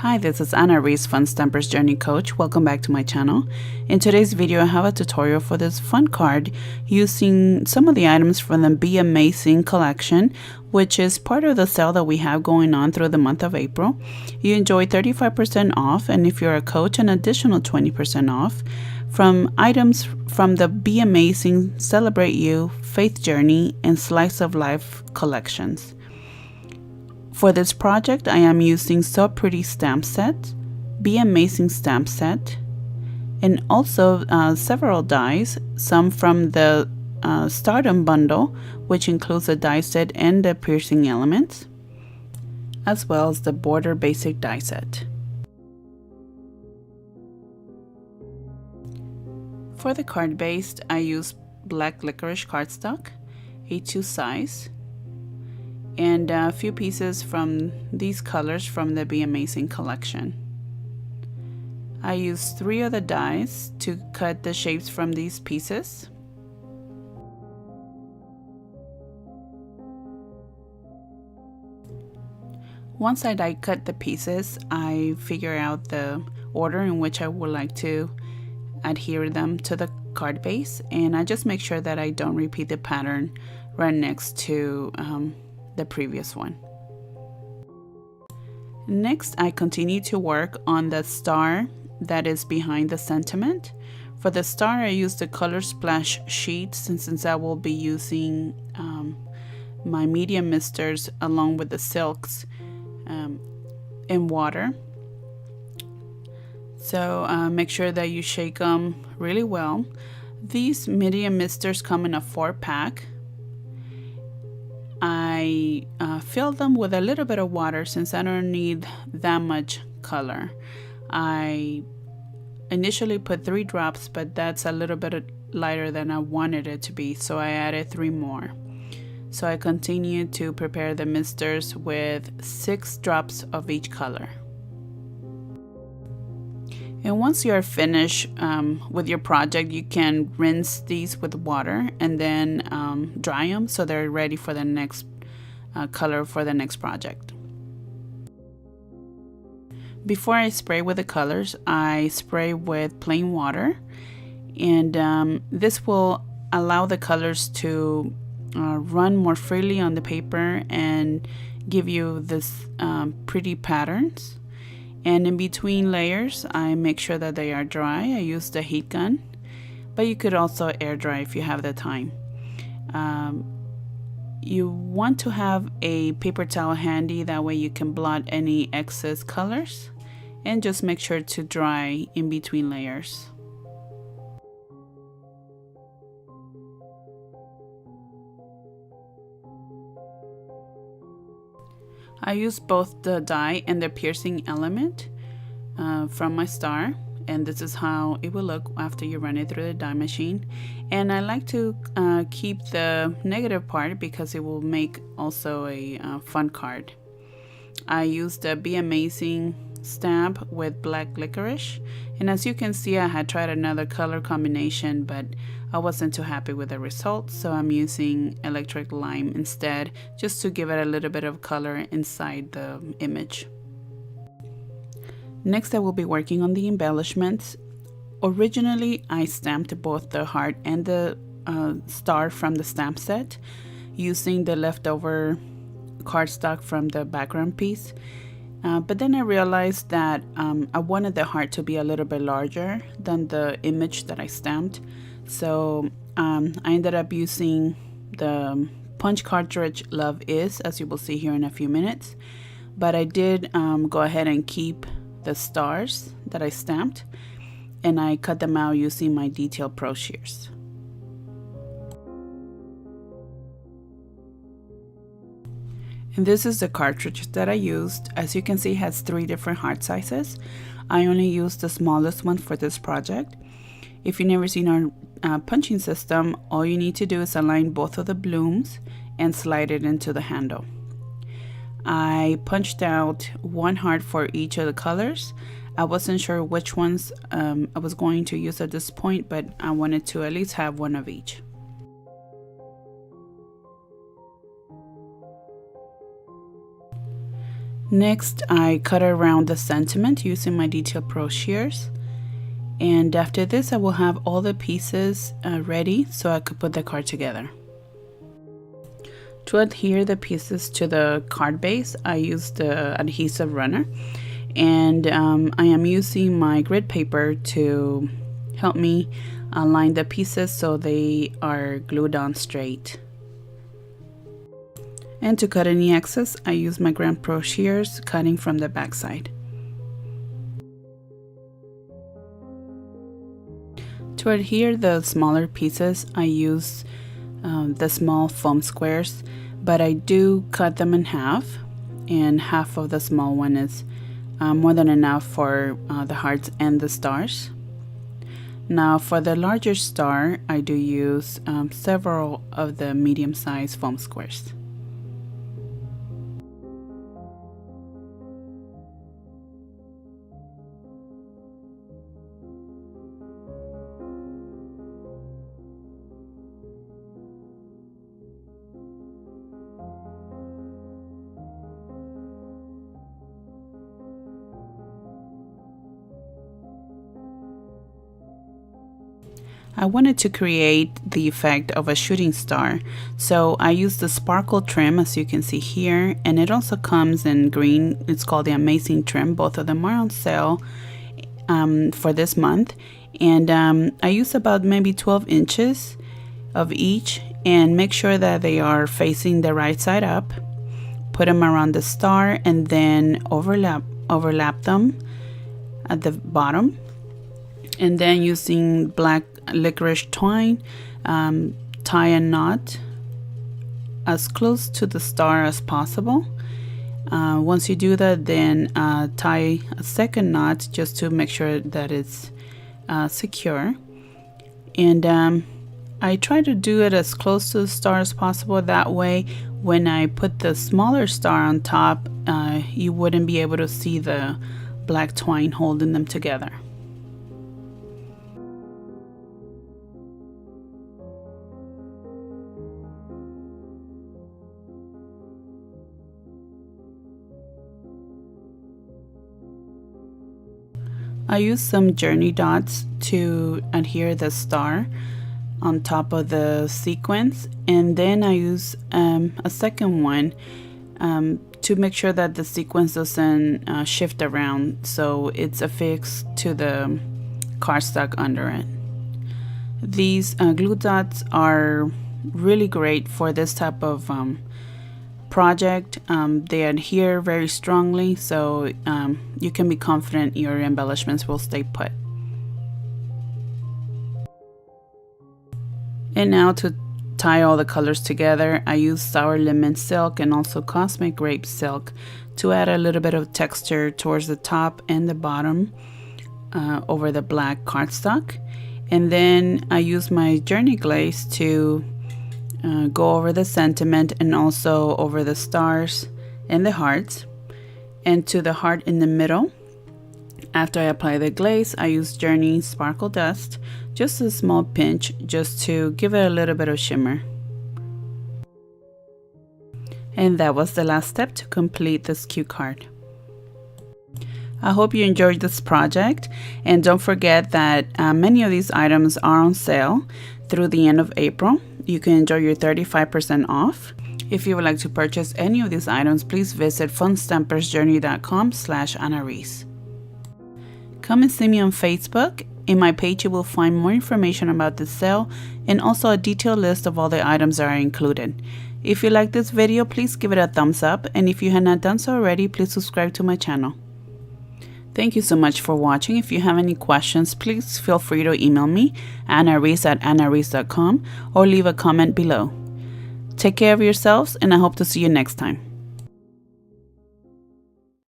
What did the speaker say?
Hi, this is Ana Reese, Fun Stampers Journey Coach. Welcome back to my channel. In today's video, I have a tutorial for this fun card using some of the items from the Be Amazing collection, which is part of the sale that we have going on through the month of April. You enjoy 35% off, and if you're a coach, an additional 20% off from items from the Be Amazing, Celebrate You, Faith Journey, and Slice of Life collections. For this project, I am using So Pretty stamp set, Be Amazing stamp set, and also several dies, some from the Stardom bundle, which includes the die set and the piercing elements, as well as the border basic die set. For the card base, I use black licorice cardstock, A2 size, and a few pieces from these colors from the Be Amazing collection. I used 3 of the dies to cut the shapes from these pieces. Once I die cut the pieces, I figure out the order in which I would like to adhere them to the card base, and I just make sure that I don't repeat the pattern right next to the previous one. Next, I continue to work on the star that is behind the sentiment. For the star, I use the color splash sheet since I will be using my medium misters along with the silks in water. So make sure that you shake them really well. These medium misters come in a 4-pack. I fill them with a little bit of water since I don't need that much color. I initially put 3 drops, but that's a little bit lighter than I wanted it to be, so I added 3 more. So I continue to prepare the misters with 6 drops of each color. And once you are finished with your project, you can rinse these with water and then dry them so they're ready for the next color for the next project. Before I spray with the colors, I spray with plain water, and this will allow the colors to run more freely on the paper and give you this pretty patterns. And in between layers, I make sure that they are dry. I use the heat gun, but you could also air dry if you have the time. You want to have a paper towel handy, that way you can blot any excess colors, and just make sure to dry in between layers. I use both the die and the piercing element from my star, and this is how it will look after you run it through the die machine. And I like to keep the negative part because it will make also a fun card. I used the Be Amazing stamp with black licorice, and as you can see, I had tried another color combination, but I wasn't too happy with the results, so I'm using electric lime instead, just to give it a little bit of color inside the image. Next, I will be working on the embellishments. Originally, I stamped both the heart and the star from the stamp set using the leftover cardstock from the background piece. But then I realized that I wanted the heart to be a little bit larger than the image that I stamped. So I ended up using the punch cartridge Love Is, as you will see here in a few minutes. But I did go ahead and keep the stars that I stamped, and I cut them out using my Detail Pro shears. And this is the cartridge that I used. As you can see, it has 3 different heart sizes. I only used the smallest one for this project. If you've never seen our punching system, all you need to do is align both of the blooms and slide it into the handle. I punched out 1 heart for each of the colors. I wasn't sure which ones I was going to use at this point, but I wanted to at least have 1 of each. Next, I cut around the sentiment using my Detail Pro shears. And after this, I will have all the pieces ready so I could put the card together. To adhere the pieces to the card base, I use the adhesive runner. And I am using my grid paper to help me align the pieces so they are glued on straight. And to cut any excess, I use my Grand Pro shears, cutting from the back side. To adhere the smaller pieces, I use the small foam squares, but I do cut them in half, and half of the small one is more than enough for the hearts and the stars. Now for the larger star, I do use several of the medium-sized foam squares. I wanted to create the effect of a shooting star, so I used the sparkle trim, as you can see here, and it also comes in green. It's called the Amazing Trim. Both of them are on sale for this month, and I use about maybe 12 inches of each, and make sure that they are facing the right side up. Put them around the star, and then overlap them at the bottom. And then using black licorice twine, tie a knot as close to the star as possible. Once you do that, then tie a second knot just to make sure that it's secure. And I try to do it as close to the star as possible. That way, when I put the smaller star on top, you wouldn't be able to see the black twine holding them together. I use some Journey dots to adhere the star on top of the sequence, and then I use a second one to make sure that the sequence doesn't shift around, so it's affixed to the cardstock under it. These glue dots are really great for this type of project. They adhere very strongly, so you can be confident your embellishments will stay put. And now to tie all the colors together, I use sour lemon silk and also cosmic grape silk to add a little bit of texture towards the top and the bottom over the black cardstock. And then I use my Journey glaze to go over the sentiment and also over the stars and the hearts. And to the heart in the middle, after I apply the glaze, I use Journey Sparkle Dust, just a small pinch, just to give it a little bit of shimmer. And that was the last step to complete this cute card. I hope you enjoyed this project, and don't forget that many of these items are on sale through the end of April. You can enjoy your 35% off. If you would like to purchase any of these items, please visit funstampersjourney.com/Ana Reese. Come and see me on Facebook. In my page, you will find more information about this sale and also a detailed list of all the items that are included. If you like this video, please give it a thumbs up, and if you have not done so already, please subscribe to my channel. Thank you so much for watching. If you have any questions, please feel free to email me, anareese@anareese.com, or leave a comment below. Take care of yourselves, and I hope to see you next time.